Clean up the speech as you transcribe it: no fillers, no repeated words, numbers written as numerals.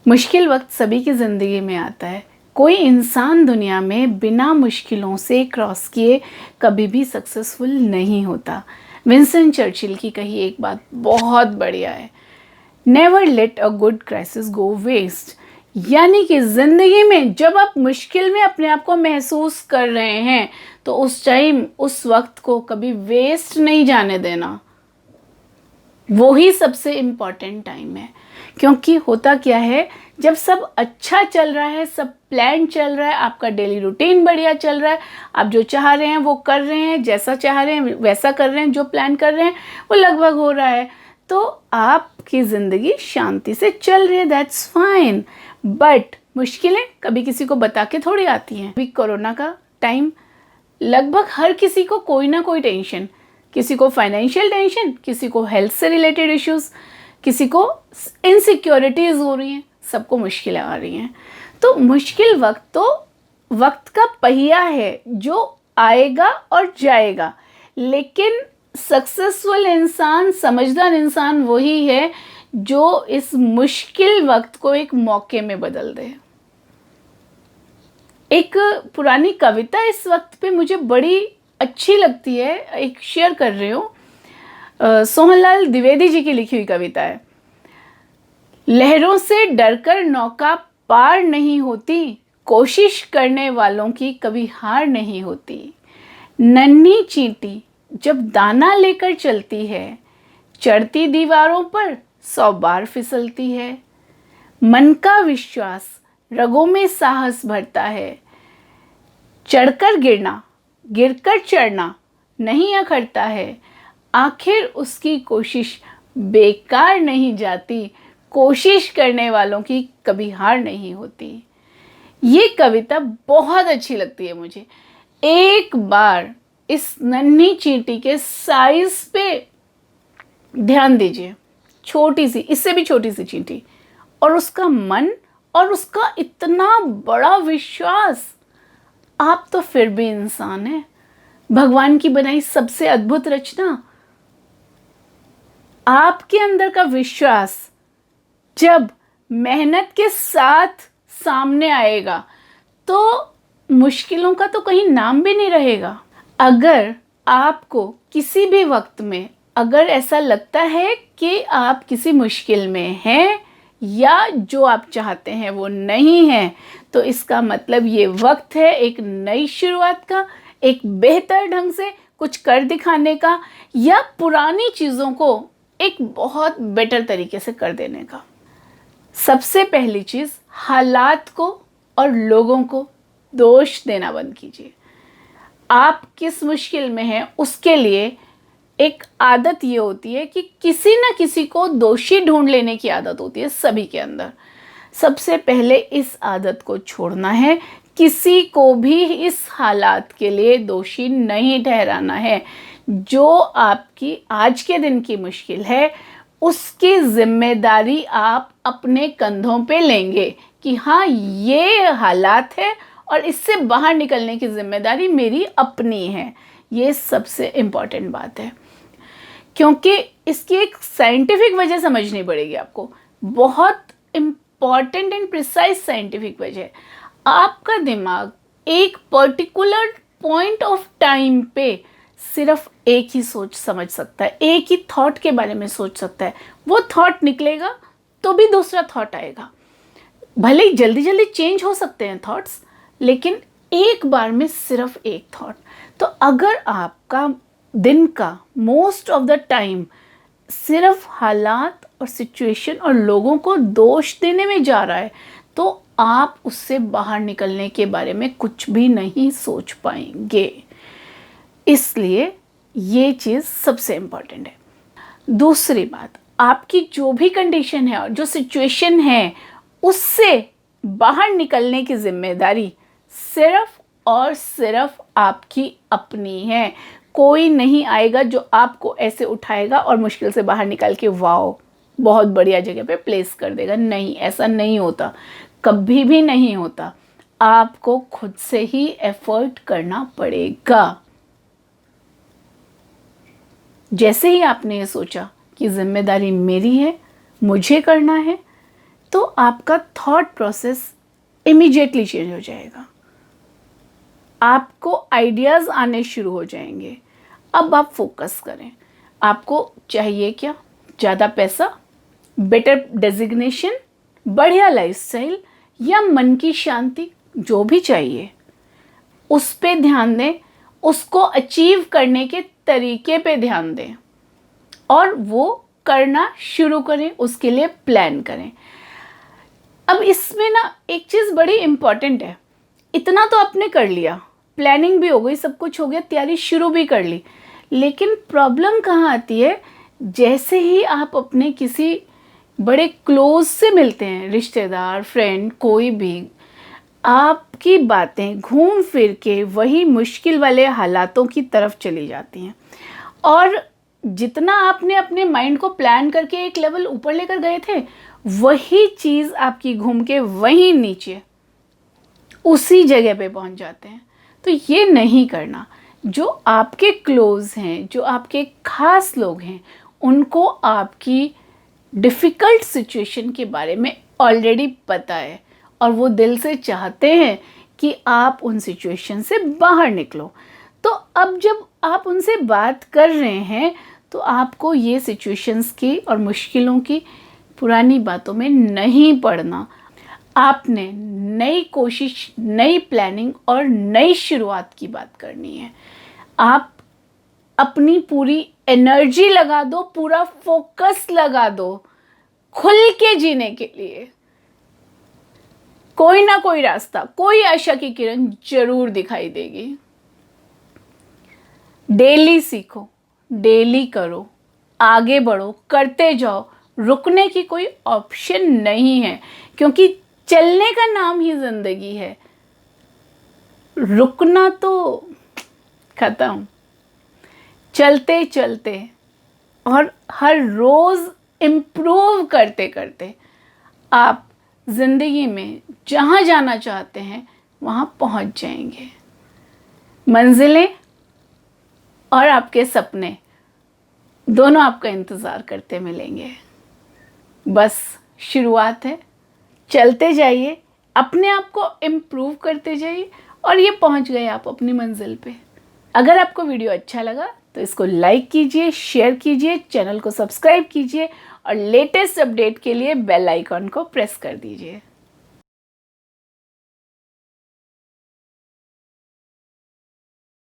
मुश्किल वक्त सभी की ज़िंदगी में आता है। कोई इंसान दुनिया में बिना मुश्किलों से क्रॉस किए कभी भी सक्सेसफुल नहीं होता। विंस्टन चर्चिल की कही एक बात बहुत बढ़िया है, never let a good crisis go waste. यानी कि ज़िंदगी में जब आप मुश्किल में अपने आप को महसूस कर रहे हैं तो उस टाइम, उस वक्त को कभी वेस्ट नहीं जाने देना। वो ही सबसे इम्पॉर्टेंट टाइम है। क्योंकि होता क्या है, जब सब अच्छा चल रहा है, सब प्लान चल रहा है, आपका डेली रूटीन बढ़िया चल रहा है, आप जो चाह रहे हैं वो कर रहे हैं, जैसा चाह रहे हैं वैसा कर रहे हैं, जो प्लान कर रहे हैं वो लगभग हो रहा है, तो आपकी ज़िंदगी शांति से चल रही है, दैट्स फाइन। बट मुश्किलें कभी किसी को बता के थोड़ी आती हैं। अभी कोरोना का टाइम, लगभग हर किसी को कोई ना कोई टेंशन, किसी को फाइनेंशियल टेंशन, किसी को हेल्थ से रिलेटेड इश्यूज़, किसी को इनसिक्योरिटीज़ हो रही हैं, सबको मुश्किलें आ रही हैं। तो मुश्किल वक्त तो वक्त का पहिया है जो आएगा और जाएगा, लेकिन सक्सेसफुल इंसान, समझदार इंसान वही है जो इस मुश्किल वक्त को एक मौके में बदल दे। एक पुरानी कविता इस वक्त पे मुझे बड़ी अच्छी लगती है, एक शेयर कर रही हूँ। सोहनलाल द्विवेदी जी की लिखी हुई कविता है। लहरों से डरकर नौका पार नहीं होती, कोशिश करने वालों की कभी हार नहीं होती। नन्ही चींटी जब दाना लेकर चलती है, चढ़ती दीवारों पर 100 बार फिसलती है। मन का विश्वास रगों में साहस भरता है, चढ़कर गिरना गिरकर चढ़ना नहीं अखरता है। आखिर उसकी कोशिश बेकार नहीं जाती, कोशिश करने वालों की कभी हार नहीं होती। ये कविता बहुत अच्छी लगती है मुझे। एक बार इस नन्ही चींटी के साइज पे ध्यान दीजिए, छोटी सी, इससे भी छोटी सी चींटी, और उसका मन और उसका इतना बड़ा विश्वास। आप तो फिर भी इंसान हैं, भगवान की बनाई सबसे अद्भुत रचना। आपके अंदर का विश्वास जब मेहनत के साथ सामने आएगा तो मुश्किलों का तो कहीं नाम भी नहीं रहेगा। अगर आपको किसी भी वक्त में अगर ऐसा लगता है कि आप किसी मुश्किल में हैं या जो आप चाहते हैं वो नहीं है, तो इसका मतलब ये वक्त है एक नई शुरुआत का, एक बेहतर ढंग से कुछ कर दिखाने का, या पुरानी चीज़ों को एक बहुत बेटर तरीके से कर देने का। सबसे पहली चीज़, हालात को और लोगों को दोष देना बंद कीजिए। आप किस मुश्किल में हैं उसके लिए एक आदत ये होती है कि किसी न किसी को दोषी ढूंढ लेने की आदत होती है सभी के अंदर। सबसे पहले इस आदत को छोड़ना है। किसी को भी इस हालात के लिए दोषी नहीं ठहराना है। जो आपकी आज के दिन की मुश्किल है उसकी जिम्मेदारी आप अपने कंधों पे लेंगे कि हाँ, ये हालात है और इससे बाहर निकलने की जिम्मेदारी मेरी अपनी है। ये सबसे इम्पॉर्टेंट बात है, क्योंकि इसकी एक साइंटिफिक वजह समझनी पड़ेगी आपको, बहुत इम्पॉर्टेंट एंड प्रिसाइज साइंटिफिक वजह। आपका दिमाग एक पर्टिकुलर पॉइंट ऑफ टाइम पे सिर्फ एक ही सोच समझ सकता है, एक ही थॉट के बारे में सोच सकता है। वो थॉट निकलेगा तो भी दूसरा थॉट आएगा। भले ही जल्दी जल्दी चेंज हो सकते हैं थॉट्स, लेकिन एक बार में सिर्फ एक थॉट। तो अगर आपका दिन का मोस्ट ऑफ द टाइम सिर्फ हालात और सिचुएशन और लोगों को दोष देने में जा रहा है, तो आप उससे बाहर निकलने के बारे में कुछ भी नहीं सोच पाएंगे। इसलिए ये चीज़ सबसे इम्पॉर्टेंट है। दूसरी बात, आपकी जो भी कंडीशन है और जो सिचुएशन है उससे बाहर निकलने की जिम्मेदारी सिर्फ और सिर्फ आपकी अपनी है। कोई नहीं आएगा जो आपको ऐसे उठाएगा और मुश्किल से बाहर निकाल के वाओ बहुत बढ़िया जगह पे प्लेस कर देगा। नहीं, ऐसा नहीं होता, कभी भी नहीं होता। आपको खुद से ही एफर्ट करना पड़ेगा। जैसे ही आपने ये सोचा कि जिम्मेदारी मेरी है, मुझे करना है, तो आपका थॉट प्रोसेस इमीडिएटली चेंज हो जाएगा, आपको आइडियाज़ आने शुरू हो जाएंगे। अब आप फोकस करें, आपको चाहिए क्या? ज़्यादा पैसा, बेटर डेजिग्नेशन, बढ़िया लाइफस्टाइल, या मन की शांति? जो भी चाहिए उस पे ध्यान दें, उसको अचीव करने के तरीके पे ध्यान दें और वो करना शुरू करें, उसके लिए प्लान करें। अब इसमें ना एक चीज़ बड़ी इम्पॉर्टेंट है, इतना तो आपने कर लिया, प्लानिंग भी हो गई, सब कुछ हो गया, तैयारी शुरू भी कर ली, लेकिन प्रॉब्लम कहाँ आती है? जैसे ही आप अपने किसी बड़े क्लोज से मिलते हैं, रिश्तेदार, फ्रेंड, कोई भी, आपकी बातें घूम फिर के वही मुश्किल वाले हालातों की तरफ चली जाती हैं, और जितना आपने अपने माइंड को प्लान करके एक लेवल ऊपर लेकर गए थे, वही चीज़ आपकी घूम के वहीं नीचे उसी जगह पे पहुंच जाते हैं। तो ये नहीं करना। जो आपके क्लोज हैं, जो आपके खास लोग हैं, उनको आपकी डिफ़िकल्ट सिचुएशन के बारे में ऑलरेडी पता है और वो दिल से चाहते हैं कि आप उन सिचुएशन से बाहर निकलो। तो अब जब आप उनसे बात कर रहे हैं तो आपको ये सिचुएशंस की और मुश्किलों की पुरानी बातों में नहीं पड़ना। आपने नई कोशिश, नई प्लानिंग और नई शुरुआत की बात करनी है। आप अपनी पूरी एनर्जी लगा दो, पूरा फोकस लगा दो खुल के जीने के लिए। कोई ना कोई रास्ता, कोई आशा की किरण जरूर दिखाई देगी। डेली सीखो, डेली करो, आगे बढ़ो, करते जाओ, रुकने की कोई ऑप्शन नहीं है, क्योंकि चलने का नाम ही जिंदगी है। रुकना तो खत्म। चलते चलते और हर रोज इम्प्रूव करते करते आप जिंदगी में जहाँ जाना चाहते हैं वहाँ पहुँच जाएंगे। मंजिलें और आपके सपने दोनों आपका इंतज़ार करते मिलेंगे। बस शुरुआत है, चलते जाइए, अपने आप को इम्प्रूव करते जाइए और ये पहुंच गए आप अपनी मंजिल पे। अगर आपको वीडियो अच्छा लगा तो इसको लाइक कीजिए, शेयर कीजिए, चैनल को सब्सक्राइब कीजिए और लेटेस्ट अपडेट के लिए बेल आइकॉन को प्रेस कर दीजिए।